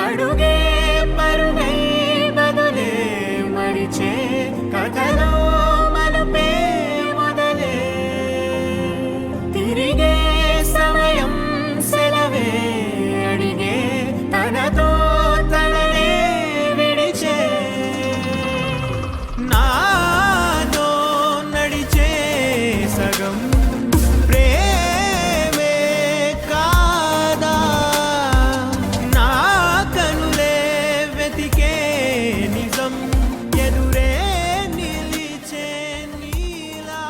అడుగే పరుగై బదులే మరిచే కథలో మలుపే మొదలే తిరిగే సమయం సెలవే అడిగే తనతో తననే విడిచే నాతో నడిచే సగం ప్రేమే కాదా నా కనులే వెతికే నిజం ఎదురే నిలిచే నీలా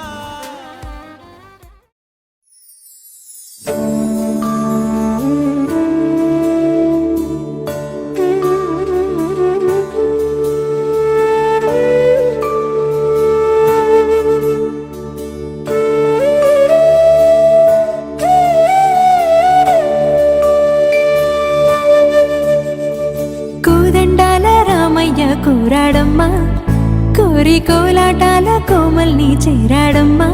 కోదండాల రామయ్య కూరాడమ్మా కోరి కోలాటాల కోమల్ని చేరాడమ్మా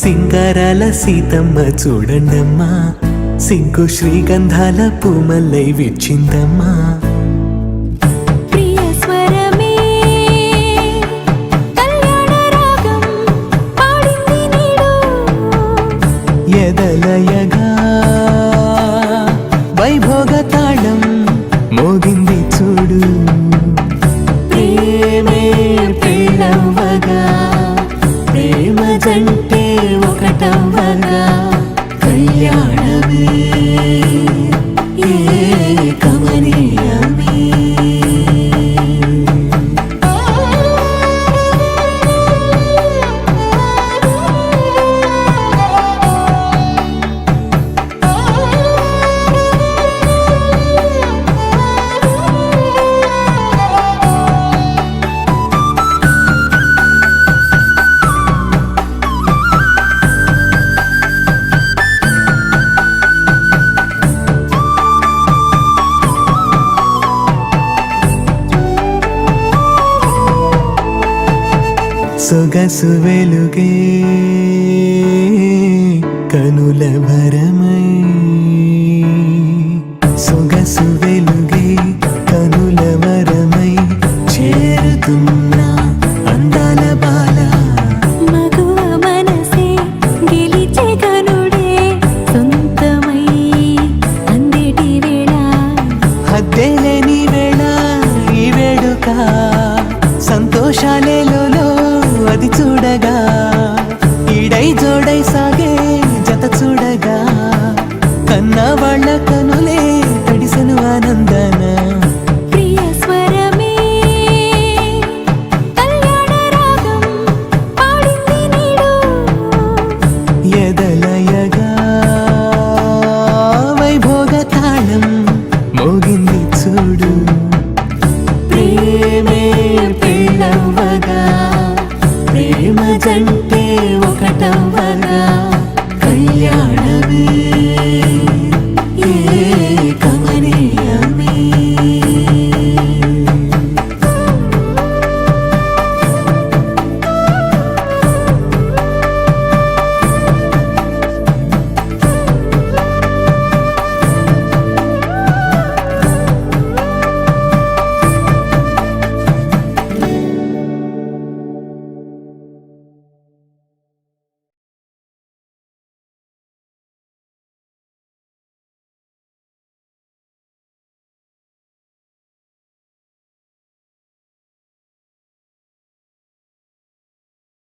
సింగారాల సీతమ్మ చూడండమ్మా సింకు శ్రీగంధాల పూమల్లై విచ్చిందమ్మా ప్రియ స్వరమే కళ్యాణ రాగం పాడింది నీడు ఎదలయగా వైభోగ తాళం మోగింది చూడు ప్రేమే పెళ్ళవ్వగా ప్రేమ జంటే ఒకటవ్వగా కళ్యాణమే ఏ కమనీయమే సొగసు వెలుగే కనుల భరమై సొగసు వెలుగే కనుల వరమై చేరుతున్నా అందాల బాల మగువ మనసే గెలిచే కనుడే సొంతమై అందేటి వేళ హద్దేలేని వేళ ఈ వేడుక సంతోషాలేలో అది చూడగా ఈడై జోడై సాగే జత చూడగా కన్నా వాళ్ళ కనులే తడిసెను ఆనంద